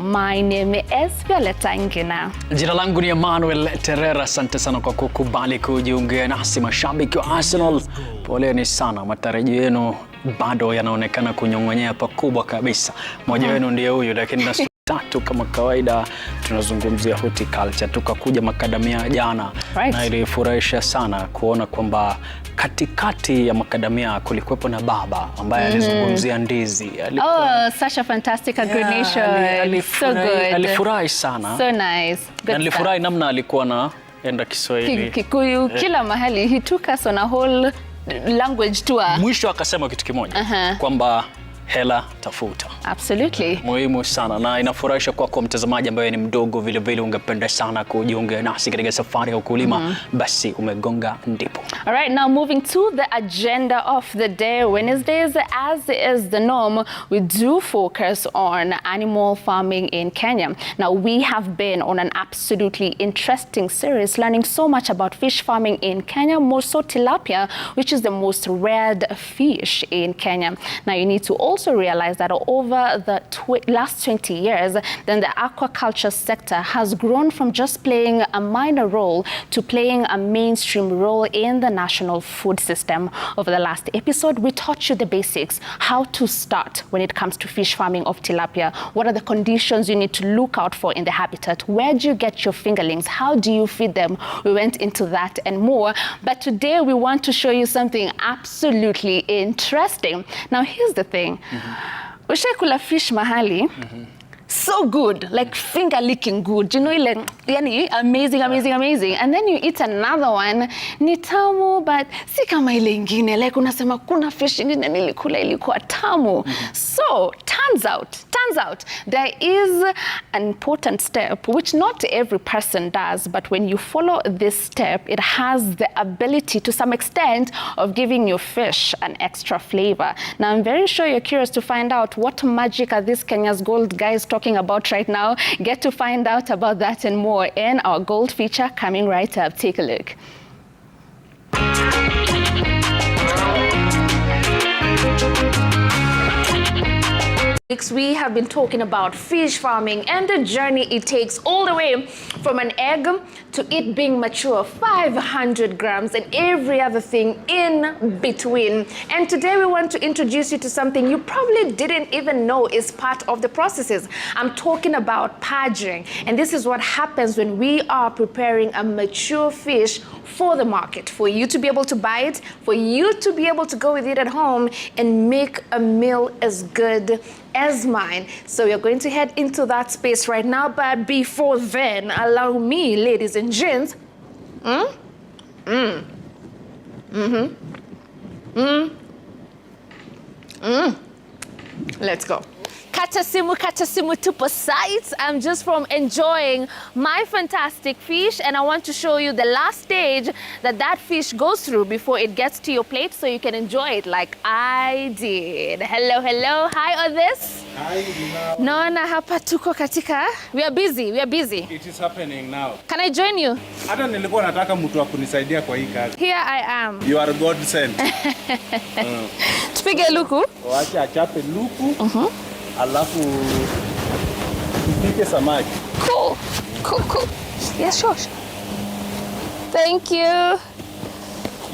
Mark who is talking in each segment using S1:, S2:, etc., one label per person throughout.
S1: My name is Violeta Ngina.
S2: Jina langu ni Emmanuel Terera. Asante sana kwa kukubali kujiunga nasi mashabiki wa Arsenal. Poleni sana, matarajio yenu bado yanaonekana kunyong'onyea pakubwa kabisa. Mmoja wenu ndiye huyu, lakini na tatu kama kawaida tunazungumzia horticulture. Tukakuja makadamia jana, na ilifurahisha sana kuona kwamba katikati ya makadamia kulikuwepo na baba ambaye alizungumzia ndizi.
S1: Oh, such a fantastic coordination. So good.
S2: Alifurahi sana.
S1: So nice.
S2: Na alifurahi namna alikuwa na enda Kiswahili.
S1: Kikuyu kila mahali. He took us on a whole language tour.
S2: Mwisho akasema kitu kimoja kwamba hela tafuta.
S1: Absolutely.
S2: Muhimu sana, na inafurahisha kwa mtazamaji ambaye ni mdogo vile vile ungependa sana kujiunga nasi katika safari ya ukulima, basi umegonga ndipo.
S1: All right, now moving to the agenda of the day. Wednesdays, as is the norm, we do focus on animal farming in Kenya. Now, we have been on an absolutely interesting series learning so much about fish farming in Kenya, more so tilapia, which is the most reared fish in Kenya. Now, you need to also realize that over the last 20 years, then the aquaculture sector has grown from just playing a minor role to playing a mainstream role in the national food system. Over the last episode, we taught you the basics, how to start when it comes to fish farming of tilapia. What are the conditions you need to look out for in the habitat? Where do you get your fingerlings? How do you feed them? We went into that and more. But today we want to show you something absolutely interesting. Now, here's the thing. Ushakula fish mahali, so good, like finger licking good, you know, like, yani, amazing. And then you eat another one, ni tamu, but si kama ile ingine, like unasema kuna fish ingine nilikula ilikuwa tamu. So, turns out, there is an important step, which not every person does, but when you follow this step, it has the ability to some extent of giving your fish an extra flavor. Now, I'm very sure you're curious to find out what magic are these Kenya's Gold guys talking about right now. Get to find out about that and more in our Gold feature coming right up. Take a look. We have been talking about fish farming and the journey it takes all the way from an egg to it being mature, 500 grams and every other thing in between. And today we want to introduce you to something you probably didn't even know is part of the processes. I'm talking about purging. And this is what happens when we are preparing a mature fish for the market, for you to be able to buy it, for you to be able to go with it at home and make a meal as good as mine. So we are going to head into that space right now, but before then, allow me, ladies and gents, let's go. Kata simu tupo sites. I'm just from enjoying my fantastic fish, and I want to show you the last stage that fish goes through before it gets to your plate so you can enjoy it like I did. Hello. Hi, Odhis.
S3: Hi,
S1: Naona hapa tuko katika. We are busy.
S3: It is happening now.
S1: Can I join you?
S3: Hata nilikuwa nataka mtu wa kunisaidia kwa hii kazi.
S1: Here I am.
S3: You are God sent.
S1: Tupige luku.
S3: Wacha achape luku. Alafu tupike samaki.
S1: Cool. Yes, sure. Thank you.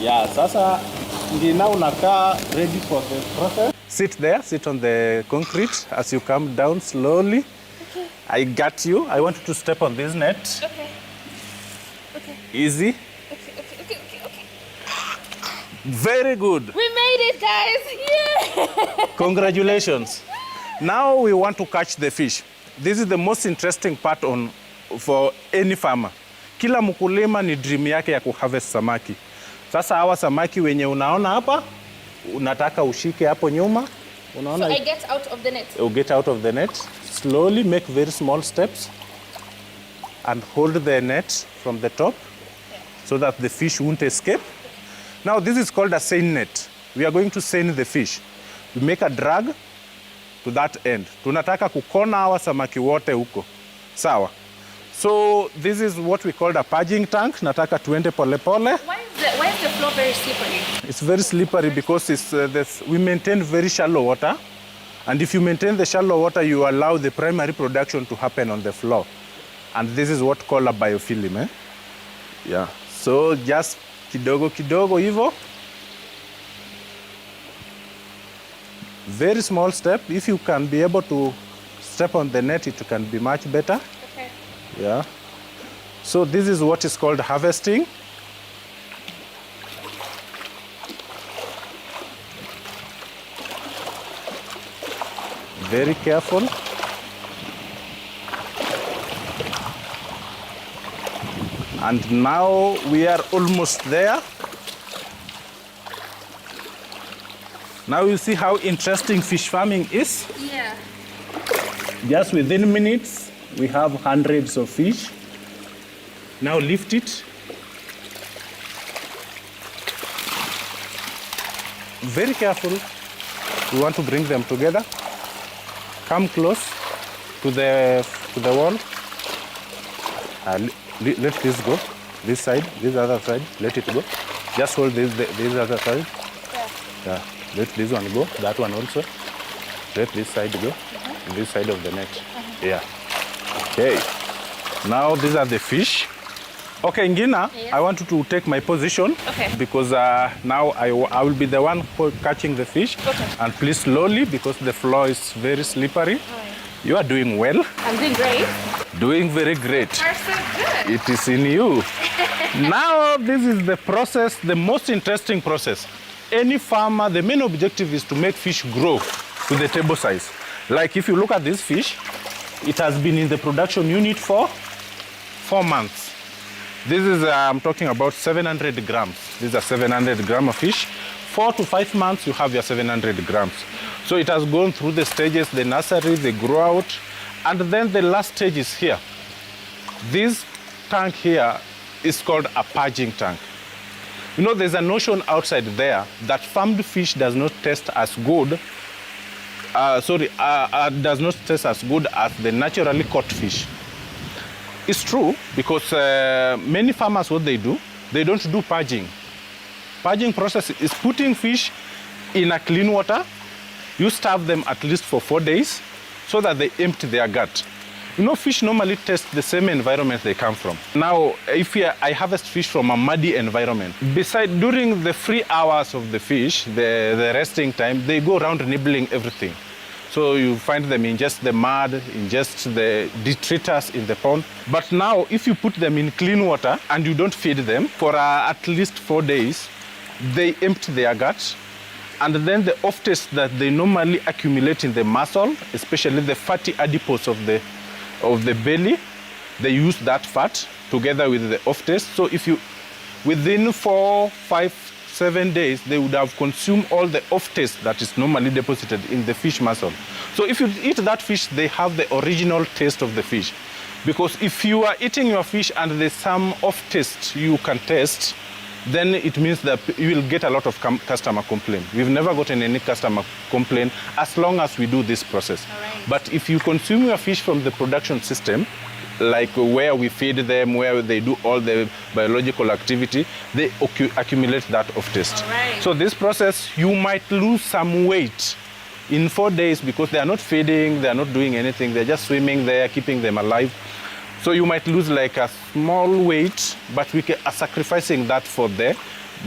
S3: Yeah, sasa ndio now unakaa ready for the process. Sit on the concrete as you come down slowly. Okay. I got you. I want you to step on this net. Okay. Easy. Okay. Very good.
S1: We made it, guys. Yeah.
S3: Congratulations. Now we want to catch the fish. This is the most interesting part for any farmer. Kila mkulima ni dream yake ya kuharvest samaki. Sasa hawa samaki wenye unaona hapa, unataka ushike hapo nyuma. Unaona?
S1: So I get out of the net.
S3: You get out of the net. Slowly make very small steps and hold the net from the top so that the fish won't escape. Now this is called a seine net. We are going to seine the fish. We make a drag to that end. Tunataka kukona hawa samaki wote huko. Sawa. So this is what we call a purging tank. Nataka tuende pole pole.
S1: Why is the floor very slippery?
S3: It's very slippery because we maintain very shallow water And if you maintain the shallow water, you allow the primary production to happen on the floor. And this is what called a biofilm. Eh? Yeah. So just kidogo kidogo hivo. Very small step. If you can be able to step on the net, it can be much better.
S1: Okay.
S3: Yeah. So this is what is called harvesting. Very careful. And now we are almost there. Now you see how interesting fish farming is.
S1: Yeah.
S3: Just within minutes, we have hundreds of fish. Now lift it. Very careful. We want to bring them together. Come close to the wall. Let this go. This side, this other side, let it go. Just hold this other side. Yeah. Let this one go. That one also. Let this side go. This side of the net. Yeah. Okay. Now these are the fish. Okay, Ngina,
S1: yes.
S3: I want you to take my position.
S1: Okay.
S3: Because now I will be the one catching the fish.
S1: Okay.
S3: And please slowly because the floor is very slippery. You are doing well.
S1: I'm doing great.
S3: Doing very great.
S1: You're so good.
S3: It is in you. Now this is the process, the most interesting process. Any farmer, the main objective is to make fish grow to the table size. Like if you look at this fish, it has been in the production unit for 4 months. This is, I'm talking about 700 grams. These are 700 grams of fish. 4 to 5 months, you have your 700 grams. So it has gone through the stages, the nursery, the grow out, and then the last stage is here. This tank here is called a purging tank. You know, there's a notion outside there that farmed fish does not taste as good, does not taste as good as the naturally caught fish. It's true because many farmers, what they do, they don't do purging. Purging process is putting fish in a clean water. You starve them at least for 4 days so that they empty their gut. You know, fish normally taste the same environment they come from. Now, if I harvest fish from a muddy environment, during the free hours of the fish, the resting time, they go around nibbling everything. So you find them in just the mud, in just the detritus in the pond. But now, if you put them in clean water and you don't feed them for at least 4 days, they empty their gut. And then the off taste that they normally accumulate in the muscle, especially the fatty adipose of the belly, they use that fat together with the off taste. So if you, within 4, 5, 7 days, they would have consumed all the off taste that is normally deposited in the fish muscle. So if you eat that fish, they have the original taste of the fish. Because if you are eating your fish and there's some off taste you can taste, then it means that you will get a lot of customer complaint. We've never gotten any customer complaint as long as we do this process.
S1: Right.
S3: But if you consume your fish from the production system, like where we feed them, where they do all the biological activity, they accumulate that off taste.
S1: Right.
S3: So this process, you might lose some weight in 4 days because they are not feeding, they are not doing anything, they're just swimming there, keeping them alive. So you might lose like a small weight, but we are sacrificing that for the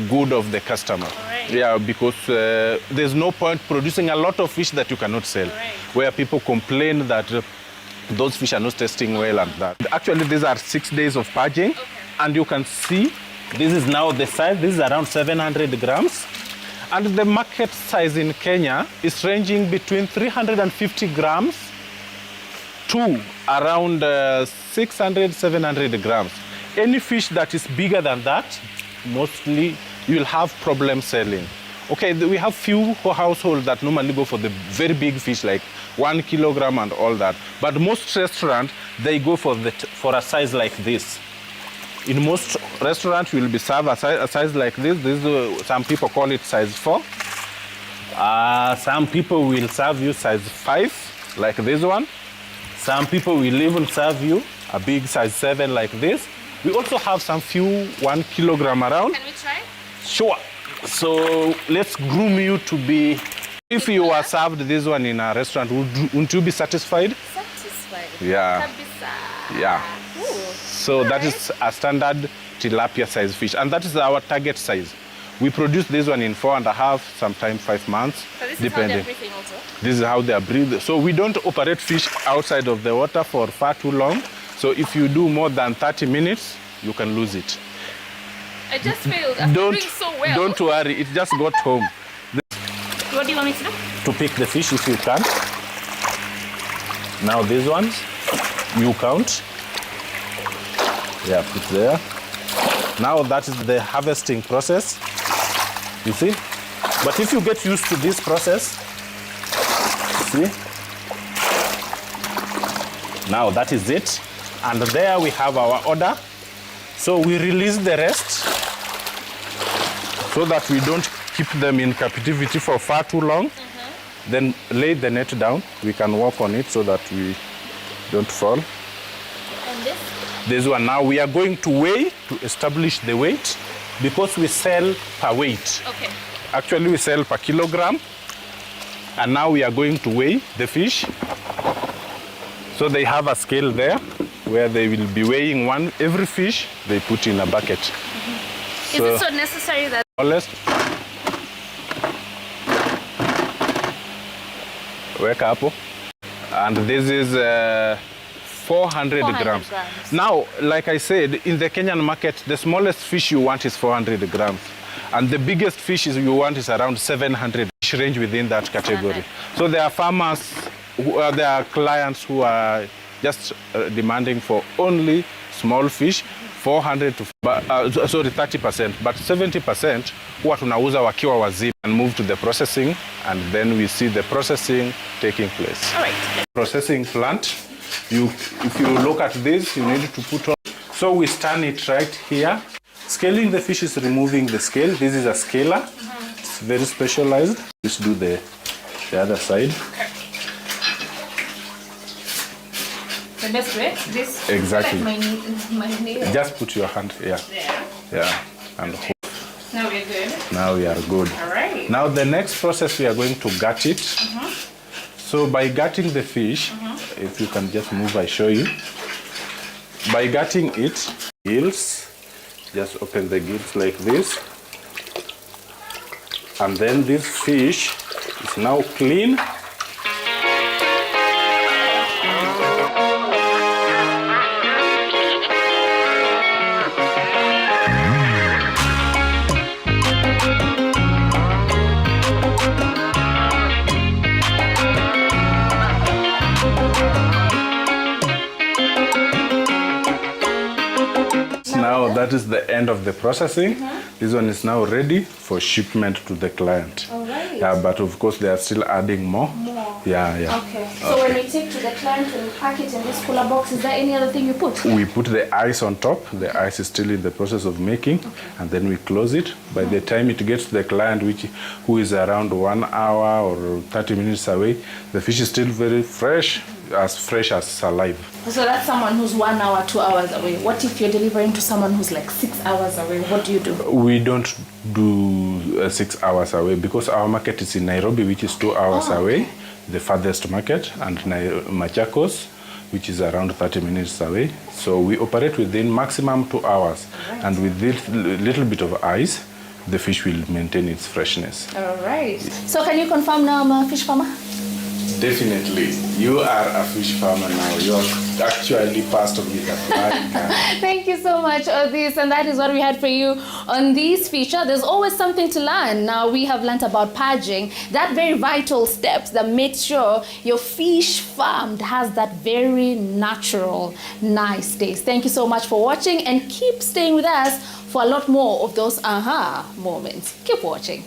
S3: good of the customer.
S1: Right.
S3: Yeah, because there's no point producing a lot of fish that you cannot sell,
S1: Right.
S3: where people complain that those fish are not tasting well and that. Actually, these are 6 days of purging, and you can see this is now the size. This is around 700 grams. And the market size in Kenya is ranging between 350 grams to around 600, 700 grams. Any fish that is bigger than that, mostly you'll have problem selling. Okay, we have few households that normally go for the very big fish, like 1 kilogram and all that. But most restaurants, they go for a size like this. In most restaurants, you will be served a size like this. Some people call it size 4. Some people will serve you size 5, like this one. Some people will even serve you a big size 7 like this. We also have some few 1 kilogram around.
S1: Can we try?
S3: Sure. So let's groom you to be If you were served this one in a restaurant, wouldn't you be satisfied?
S1: Satisfied.
S3: Yeah.
S1: Kabisa.
S3: Yeah.
S1: Ooh.
S3: So that is a standard tilapia size fish, and that is our target size. We produce this one in 4.5, sometimes 5 months,
S1: So this
S3: depending.
S1: is how they're breathing also?
S3: This is how they are breathed. So we don't operate fish outside of the water for far too long. So if you do more than 30 minutes, you can lose it.
S1: I just failed. I'm doing so well.
S3: Don't worry, it just got home.
S1: What do you want me to do?
S3: To pick the fish if you can. Now these ones, you count. Yeah, put there. Now that is the harvesting process, you see? But if you get used to this process, see? Now that is it. And there we have our order. So we release the rest so that we don't keep them in captivity for far too long. Then lay the net down. We can walk on it so that we don't fall.
S1: And this?
S3: This one now we are going to weigh to establish the weight because we sell per weight.
S1: Okay.
S3: Actually we sell per kilogram. And now we are going to weigh the fish. So they have a scale there where they will be weighing every fish they put in a bucket.
S1: Is it so necessary that...
S3: Wake up. And this is 400 grams. Now, like I said, in the Kenyan market, the smallest fish you want is 400 grams. And the biggest fish you want is around 700, fish range within that category. So there are farmers, there are clients who are just demanding for only small fish, 400 to, 30%, but 70% huwa tunauza wakiwa wazima and move to the processing, and then we see the processing taking place.
S1: All right.
S3: Processing plant, if you look at this, you need to put on. So we stand it right here. Scaling the fish is removing the scale. This is a scaler. It's very specialized. Just do the other side.
S1: Okay. The best way? This?
S3: Exactly.
S1: Like my nail.
S3: Just put your hand here.
S1: There.
S3: Yeah. And hold.
S1: Now we're good.
S3: Now we are good.
S1: All right.
S3: Now the next process, we are going to gut it. So by gutting the fish, if you can just move, I show you. By gutting it, gills, just open the gills like this. And then this fish is now clean. Now that is the end of the processing. This one is now ready for shipment to the client.
S1: All right.
S3: Yeah, but of course they are still adding more. Yeah.
S1: Okay. So when we take to the client and we pack it in this cooler box, is there any other thing you put?
S3: We put the ice on top. The ice is still in the process of making, and then we close it. By the time it gets to the client, who is around 1 hour or 30 minutes away, the fish is still very fresh as alive.
S1: So that's someone who's 1 hour, 2 hours away. What if you're delivering to someone who's like 6 hours away? What do you do?
S3: We don't do 6 hours away because our market is in Nairobi, which is 2 hours away, the farthest market, and Machakos, which is around 30 minutes away. So we operate within maximum 2 hours. Right. And with this little bit of ice, the fish will maintain its freshness.
S1: All right. So can you confirm now I'm a fish farmer?
S3: Definitely. You are a fish farmer now. You are actually passed with a flying car.
S1: Thank you so much, Odis. And that is what we had for you on this feature. There's always something to learn. Now we have learned about purging, that very vital steps that make sure your fish farmed has that very natural, nice taste. Thank you so much for watching, and keep staying with us for a lot more of those aha moments. Keep watching.